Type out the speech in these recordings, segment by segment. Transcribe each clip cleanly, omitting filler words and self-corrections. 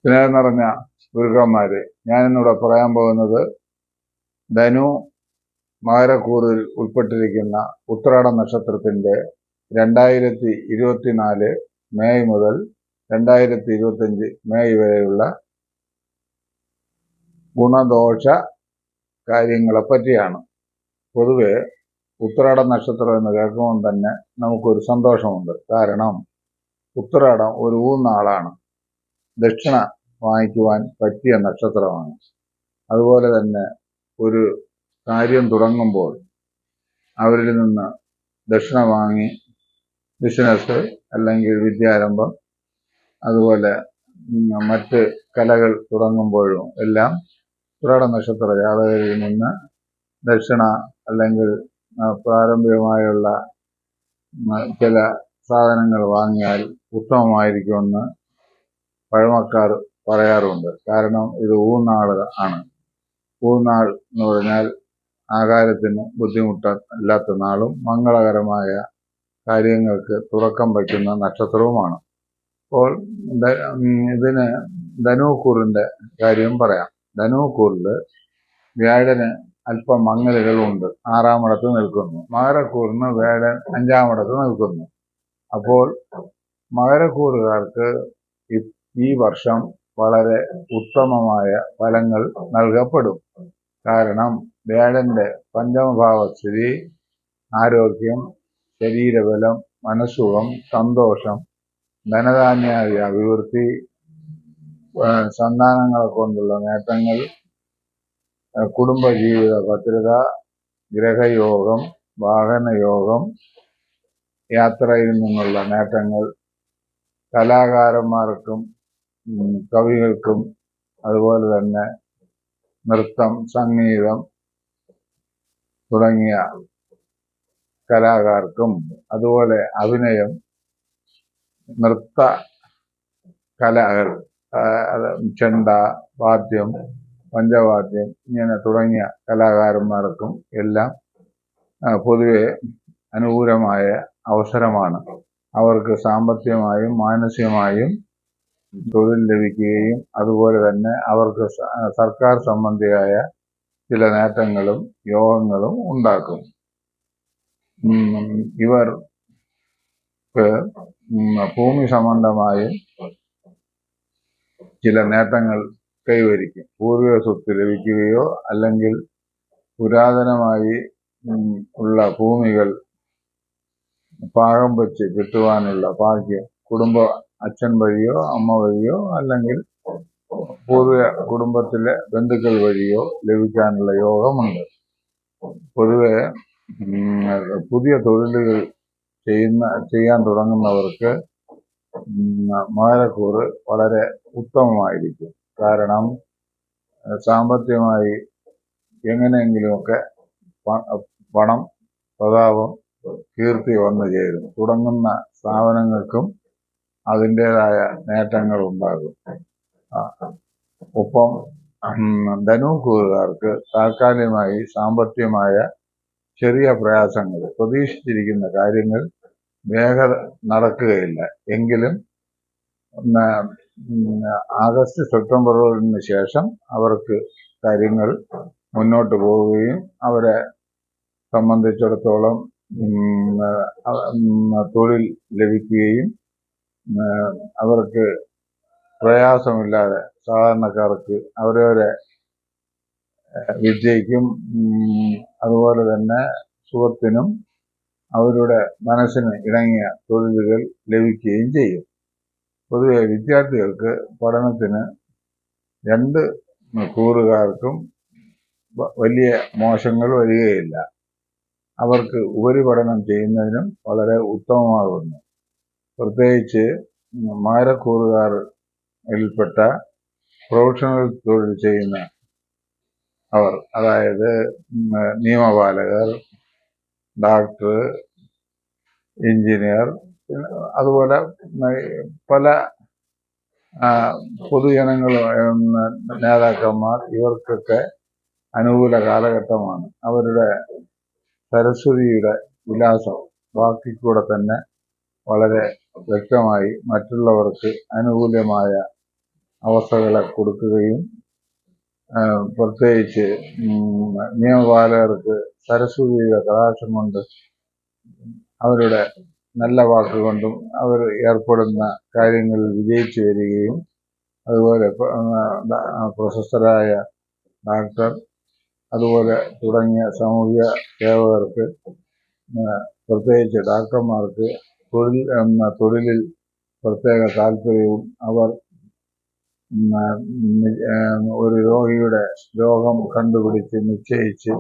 സ്നേഹം നിറഞ്ഞ ഗുരുക്കന്മാരെ, ഞാനിന്നിവിടെ പറയാൻ പോകുന്നത് ധനു മകരക്കൂറിൽ ഉൾപ്പെട്ടിരിക്കുന്ന ഉത്രാട നക്ഷത്രത്തിന്റെ 2024 മെയ് മുതൽ 2025 മെയ് വരെയുള്ള ഗുണദോഷ കാര്യങ്ങളെ പറ്റിയാണ്. പൊതുവെ ഉത്രാട നക്ഷത്രം എന്ന് കേൾക്കുമ്പോൾ തന്നെ നമുക്കൊരു സന്തോഷമുണ്ട്. കാരണം ഉത്രാടം ഒരു ഊന്നാളാണ്. ദക്ഷിണ വാങ്ങിക്കുവാൻ പറ്റിയ നക്ഷത്രമാണ്. അതുപോലെ തന്നെ ഒരു കാര്യം തുടങ്ങുമ്പോൾ അവരിൽ നിന്ന് ദക്ഷിണ വാങ്ങി ബിസിനസ് അല്ലെങ്കിൽ വിദ്യാരംഭം, അതുപോലെ മറ്റ് കലകൾ തുടങ്ങുമ്പോഴും എല്ലാം ഉത്രാട നക്ഷത്ര ജാതകരിൽ നിന്ന് ദക്ഷിണ അല്ലെങ്കിൽ പ്രാരംഭികമായുള്ള ചില സാധനങ്ങൾ വാങ്ങിയാൽ ഉത്തമമായിരിക്കുമെന്ന് പഴമക്കാർ പറയാറുണ്ട്. കാരണം ഇത് ഊന്നാൾ ആണ്. ഊന്നാൾ എന്ന് പറഞ്ഞാൽ ആകാരത്തിന് ബുദ്ധിമുട്ടില്ലാത്ത നാളും മംഗളകരമായ കാര്യങ്ങൾക്ക് തുടക്കം വയ്ക്കുന്ന നക്ഷത്രവുമാണ്. അപ്പോൾ ഇതിന് ധനുക്കൂറിന്റെ കാര്യം പറയാം. ധനുക്കൂറിൽ വ്യാഴന് അല്പം മങ്ങലുകളുണ്ട്. 6-ാം ഇടത്ത് നിൽക്കുന്നു. മകരക്കൂറിന് വ്യാഴൻ 5-ാം ഇടത്ത് നിൽക്കുന്നു. അപ്പോൾ മകരക്കൂറുകാർക്ക് ഈ വർഷം വളരെ ഉത്തമമായ ഫലങ്ങൾ നൽകപ്പെടും. കാരണം വ്യാഴന്റെ പഞ്ചമഭാവസ്ഥിതി ആരോഗ്യം, ശരീരബലം, മനസ്സുഖം, സന്തോഷം, ധനധാന്യാദി അഭിവൃദ്ധി, സന്താനങ്ങളെ കൊണ്ടുള്ള നേട്ടങ്ങൾ, കുടുംബജീവിത ഭദ്രത, ഗ്രഹയോഗം, വാഹനയോഗം, യാത്രയിൽ നിന്നുള്ള നേട്ടങ്ങൾ, കലാകാരന്മാർക്കും കവികൾക്കും അതുപോലെ തന്നെ നൃത്തം, സംഗീതം തുടങ്ങിയ കലാകാർക്കും, അതുപോലെ അഭിനയം, നൃത്ത കലകൾ, ചെണ്ട, വാദ്യം, പഞ്ചവാദ്യം ഇങ്ങനെ തുടങ്ങിയ കലാകാരന്മാർക്കും എല്ലാം പൊതുവെ അനുകൂലമായ അവസരമാണ്. അവർക്ക് സാമ്പത്തികമായും മാനസികമായും തൊഴിൽ ലഭിക്കുകയും അതുപോലെ തന്നെ അവർക്ക് സർക്കാർ സംബന്ധിയായ ചില നേട്ടങ്ങളും യോഗങ്ങളും ഉണ്ടാക്കും. ഇവർക്ക് ഭൂമി സംബന്ധമായും ചില നേട്ടങ്ങൾ കൈവരിക്കും. പൂർവിക സ്വത്ത് ലഭിക്കുകയോ അല്ലെങ്കിൽ പുരാതനമായി ഉള്ള ഭൂമികൾ പാകം വെച്ച് കിട്ടുവാനുള്ള ഭാഗ്യം കുടുംബ അച്ഛൻ വഴിയോ അമ്മ വഴിയോ അല്ലെങ്കിൽ പൂർവിക കുടുംബത്തിലെ ബന്ധുക്കൾ വഴിയോ ലഭിക്കാനുള്ള യോഗമുണ്ട്. പൊതുവെ പുതിയ തൊഴിലുകൾ ചെയ്യാൻ തുടങ്ങുന്നവർക്ക് മകരക്കൂറ് വളരെ ഉത്തമമായിരിക്കും. കാരണം സാമ്പത്തികമായി എങ്ങനെയെങ്കിലുമൊക്കെ പണം, പ്രതാപം, കീർത്തി വന്നു ചേരും. തുടങ്ങുന്ന സ്ഥാപനങ്ങൾക്കും അതിൻ്റെതായ നേട്ടങ്ങൾ ഉണ്ടാകും. ഒപ്പം ധനുക്കൂറുകാർക്ക് താൽക്കാലികമായി സാമ്പത്തികമായ ചെറിയ പ്രയാസങ്ങൾ, പ്രതീക്ഷിച്ചിരിക്കുന്ന കാര്യങ്ങൾ വേഗം നടക്കുകയില്ല. എങ്കിലും ആഗസ്റ്റ് സെപ്റ്റംബറിന് ശേഷം അവർക്ക് കാര്യങ്ങൾ മുന്നോട്ട് പോവുകയും അവരെ സംബന്ധിച്ചിടത്തോളം തൊഴിൽ ലഭിക്കുകയും അവർക്ക് പ്രയാസമില്ലാതെ സാധാരണക്കാർക്ക് അവരവരെ വിദ്യയ്ക്കും അതുപോലെ തന്നെ സുഖത്തിനും അവരുടെ മനസ്സിന് ഇണങ്ങിയ തൊഴിലുകൾ ലഭിക്കുകയും ചെയ്യും. പൊതുവെ വിദ്യാർത്ഥികൾക്ക് പഠനത്തിന് 2 കൂറുകാർക്കും വലിയ മോശങ്ങൾ വരികയില്ല. അവർക്ക് ഉപരിപഠനം ചെയ്യുന്നതിനും വളരെ ഉത്തമമാകുന്നു. പ്രത്യേകിച്ച് മകരക്കൂറുകാരിൽപ്പെട്ട പ്രൊഫഷണൽ തൊഴിൽ ചെയ്യുന്ന അവർ, അതായത് നിയമപാലകർ, ഡോക്ടർ, എഞ്ചിനീയർ, അതുപോലെ പല പൊതുജനങ്ങൾ, നേതാക്കന്മാർ, ഇവർക്കൊക്കെ അനുകൂല കാലഘട്ടമാണ്. അവരുടെ സരസ്വതിയുടെ വിലാസം വാക്കിൽ കൂടെ തന്നെ വളരെ വ്യക്തമായി മറ്റുള്ളവർക്ക് അനുകൂലമായ അവസ്ഥകളെ കൊടുക്കുകയും പ്രത്യേകിച്ച് നിയമപാലകർക്ക് സരസ്വതിയുടെ കടാക്ഷം കൊണ്ട് അവരുടെ നല്ല വാക്കുകൊണ്ടും അവർ ഏർപ്പെടുന്ന കാര്യങ്ങളിൽ വിജയിച്ചു വരികയും അതുപോലെ പ്രശസ്തരായ ഡാക്ടർ അതുപോലെ തുടങ്ങിയ സാമൂഹിക സേവകർക്ക് പ്രത്യേകിച്ച് ഡാക്ടർമാർക്ക് തൊഴിലിൽ പ്രത്യേക താല്പര്യവും അവർ ഒരു രോഗിയുടെ രോഗം കണ്ടുപിടിച്ച് നിശ്ചയിച്ച്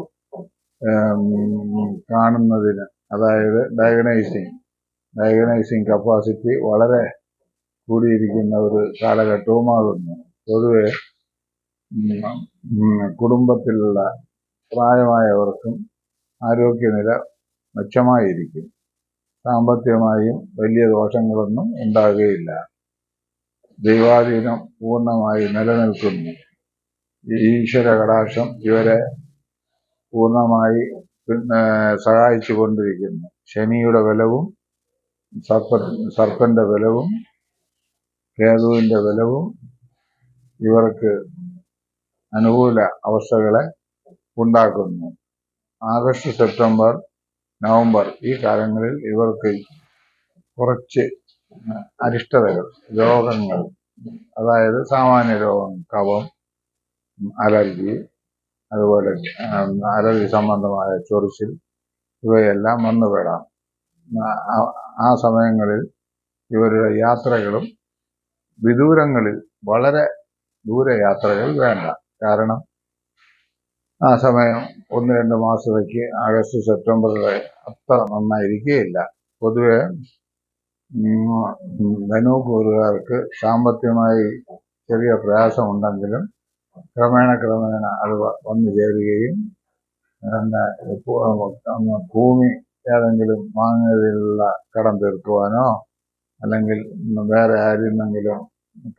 കാണുന്നതിന്, അതായത് ഡയഗ്നൈസിങ് കപ്പാസിറ്റി വളരെ കൂടിയിരിക്കുന്ന ഒരു കാലഘട്ടവുമാകുന്നു. പൊതുവെ കുടുംബത്തിലുള്ള പ്രായമായവർക്കും ആരോഗ്യനില മെച്ചമായിരിക്കും. സാമ്പത്തികമായും വലിയ ദോഷങ്ങളൊന്നും ഉണ്ടാകുകയില്ല. ദൈവാധീനം പൂർണ്ണമായി നിലനിൽക്കുന്നു. ഈശ്വര കടാക്ഷം ഇവരെ പൂർണ്ണമായി സഹായിച്ചു കൊണ്ടിരിക്കുന്നു. ശനിയുടെ ബലവും സർപ്പന്റെ ബലവും കേതുവിന്റെ ബലവും ഇവർക്ക് അനുകൂല അവസ്ഥകളെ ഉണ്ടാക്കുന്നു. ആഗസ്റ്റ്, സെപ്റ്റംബർ, നവംബർ ഈ കാലങ്ങളിൽ ഇവർക്ക് കുറച്ച് അരിഷ്ടതകൾ, രോഗങ്ങൾ, അതായത് സാമാന്യ രോഗം, കഫം, അലർജി, അതുപോലെ അലർജി സംബന്ധമായ ചൊറിച്ചിൽ ഇവയെല്ലാം വന്നുപെടാം. ആ സമയങ്ങളിൽ ഇവരുടെ യാത്രകളും വിദൂരങ്ങളിൽ വളരെ ദൂരയാത്രകൾ വേണ്ട. കാരണം ആ സമയം 1-2 മാസത്തേക്ക് ആഗസ്റ്റ് സെപ്റ്റംബറിലെ അത്ര നന്നായിരിക്കുകയില്ല. പൊതുവെ ധനുക്കൂറുകാർക്ക് സാമ്പത്തികമായി ചെറിയ പ്രയാസമുണ്ടെങ്കിലും ക്രമേണ അത് വന്നു ചേരുകയും ഭൂമി ഏതെങ്കിലും വാങ്ങിയതിലുള്ള കടം തീർക്കുവാനോ അല്ലെങ്കിൽ വേറെ ആരിന്നെങ്കിലും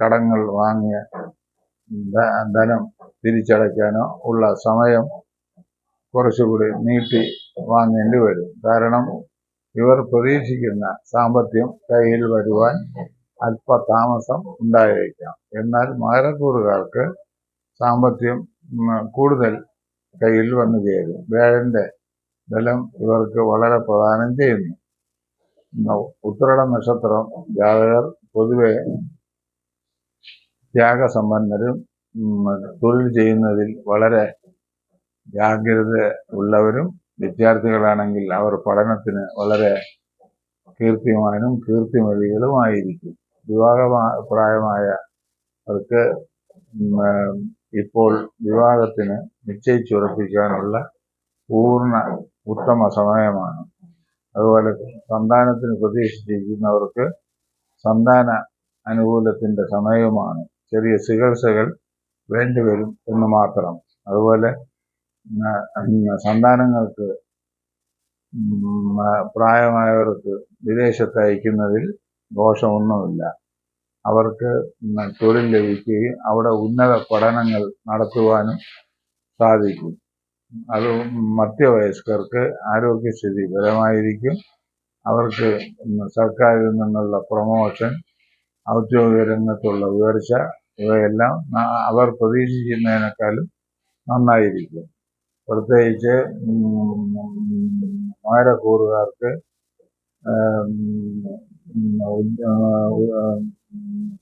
കടങ്ങൾ വാങ്ങിയ ധനം തിരിച്ചടയ്ക്കാനോ ഉള്ള സമയം കുറച്ചുകൂടി നീട്ടി വാങ്ങേണ്ടി വരും. കാരണം ഇവർ പ്രതീക്ഷിക്കുന്ന സാമ്പത്തികം കയ്യിൽ വരുവാൻ അല്പതാമസം ഉണ്ടായേക്കാം. എന്നാൽ മകരക്കൂറുകാർക്ക് സാമ്പത്തികം കൂടുതൽ കയ്യിൽ വന്നു ചേരും. വ്യാഴന്റെ ബലം ഇവർക്ക് വളരെ പ്രദാനം ചെയ്യുന്നു. ഉത്രട നക്ഷത്രം ജാതകർ പൊതുവെ ത്യാഗസമ്പന്നരും തൊഴിൽ ചെയ്യുന്നതിൽ വളരെ ജാഗ്രത ഉള്ളവരും, വിദ്യാർത്ഥികളാണെങ്കിൽ അവർ പഠനത്തിന് വളരെ കീർത്തിമാനും കീർത്തിമതികളുമായിരിക്കും. പ്രായമായവർക്ക് ഇപ്പോൾ വിവാഹത്തിന് നിശ്ചയിച്ചുറപ്പിക്കാനുള്ള പൂർണ്ണ ഉത്തമ സമയമാണ്. അതുപോലെ സന്താനത്തിന് പ്രതീക്ഷിച്ചിരിക്കുന്നവർക്ക് സന്താന അനുകൂലത്തിന്റെ സമയവുമാണ്. ചെറിയ ചികിത്സകൾ വേണ്ടിവരും എന്ന് മാത്രം. അതുപോലെ സന്താനങ്ങൾക്ക് പ്രായമായവർക്ക് വിദേശത്ത് അയക്കുന്നതിൽ ദോഷമൊന്നുമില്ല. അവർക്ക് തൊഴിൽ ലഭിക്കുകയും അവിടെ ഉന്നത പഠനങ്ങൾ നടത്തുവാനും സാധിക്കും. അത് മധ്യവയസ്കർക്ക് ആരോഗ്യസ്ഥിതി ബലമായിരിക്കും. അവർക്ക് സർക്കാരിൽ നിന്നുള്ള പ്രൊമോഷൻ, ഔദ്യോഗിക രംഗത്തുള്ള ഉയർച്ച ഇവയെല്ലാം അവർ പ്രതീക്ഷിക്കുന്നതിനേക്കാളും നന്നായിരിക്കും. പ്രത്യേകിച്ച് മകരക്കൂറുകാർക്ക്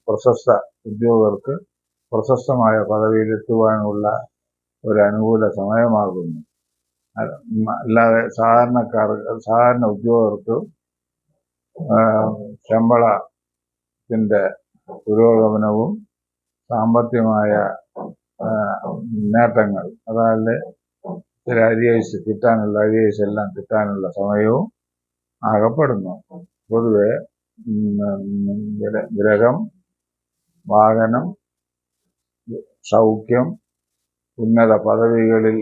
പ്രശസ്ത ഉദ്യോഗർക്ക് പ്രശസ്തമായ പദവിയിലെത്തുവാനുള്ള ഒരു അനുകൂല സമയമാകുന്നു. അല്ലാതെ സാധാരണ ഉദ്യോഗർക്ക് ശമ്പളത്തിന്റെ പുരോഗമനവും സാമ്പത്തികമായ നേട്ടങ്ങൾ, അതായത് ചില അരിയഴ്സ് കിട്ടാനുള്ള അരിയഴ്സ് എല്ലാം കിട്ടാനുള്ള സമയവും ആകപ്പെടുന്നു. പൊതുവെ ഗ്രഹം, വാഹനം, സൗഖ്യം, ഉന്നത പദവികളിൽ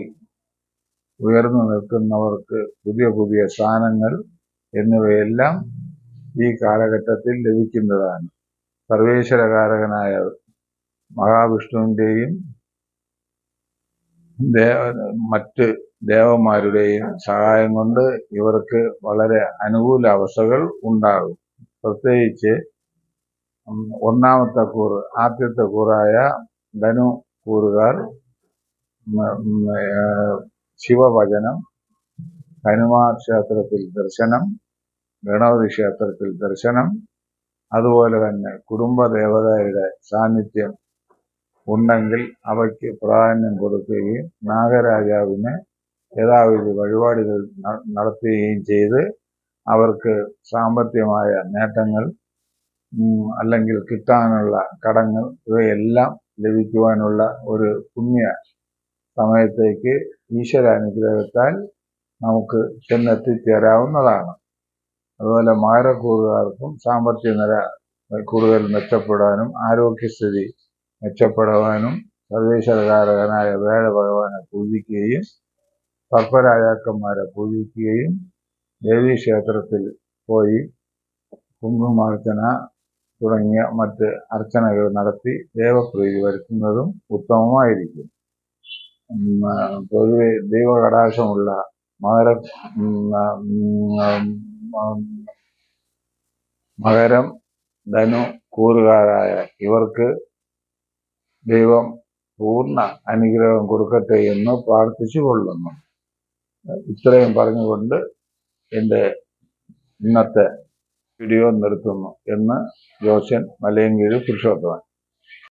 ഉയർന്നു നിൽക്കുന്നവർക്ക് പുതിയ പുതിയ സ്ഥാനങ്ങൾ എന്നിവയെല്ലാം ഈ കാലഘട്ടത്തിൽ ലഭിക്കുന്നതാണ്. സർവേശ്വരകാരകനായ മഹാവിഷ്ണുവിൻ്റെയും മറ്റ് ദേവന്മാരുടെയും സഹായം കൊണ്ട് ഇവർക്ക് വളരെ അനുകൂല അവസ്ഥകൾ ഉണ്ടാകും. പ്രത്യേകിച്ച് ഒന്നാമത്തെ കൂറ് ആദ്യത്തെ കൂറായ ധനു കൂറുകാർ ശിവഭജനം, ഹനുമാൻ ക്ഷേത്രത്തിൽ ദർശനം, ഗണപതി ക്ഷേത്രത്തിൽ ദർശനം, അതുപോലെ തന്നെ കുടുംബദേവതയുടെ സാന്നിധ്യം ഉണ്ടെങ്കിൽ അവയ്ക്ക് പ്രാധാന്യം കൊടുക്കുകയും നാഗരാജാവിന് യഥാവിധി വഴിപാടുകൾ നടത്തുകയും ചെയ്ത് അവർക്ക് സാമ്പത്തികമായ നേട്ടങ്ങൾ അല്ലെങ്കിൽ കിട്ടാനുള്ള കടങ്ങൾ ഇവയെല്ലാം ലഭിക്കുവാനുള്ള ഒരു പുണ്യ സമയത്തേക്ക് ഈശ്വരാനുഗ്രഹത്താൽ നമുക്ക് ചെന്നെത്തിച്ചേരാവുന്നതാണ്. അതുപോലെ മകരക്കൂറുകാർക്കും സാമ്പത്തിക നില കൂടുതൽ മെച്ചപ്പെടാനും ആരോഗ്യസ്ഥിതി മെച്ചപ്പെടുവാനും സർവേശ്വരകാരകനായ വേദഭഗവാനെ പൂജിക്കുകയും സർപ്പരാജാക്കന്മാരെ പൂജിക്കുകയും ദേവീക്ഷേത്രത്തിൽ പോയി കുങ്കുമാർച്ചന തുടങ്ങിയ മറ്റ് അർച്ചനകൾ നടത്തി ദേവപ്രീതി വരുത്തുന്നതും ഉത്തമമായിരിക്കും. പൊതുവെ ദൈവകടാക്ഷമുള്ള മകരം, ധനു കൂറുകാരായ ഇവർക്ക് ദൈവം പൂർണ്ണ അനുഗ്രഹം കൊടുക്കട്ടെ എന്ന് പ്രാർത്ഥിച്ചു കൊള്ളുന്നു. ഇത്രയും പറഞ്ഞുകൊണ്ട് എൻ്റെ ഇന്നത്തെ വീഡിയോ നിർത്തുന്നു എന്ന് ജോസ്യൻ മലയങ്കീഴ് പുരുഷോത്തമൻ.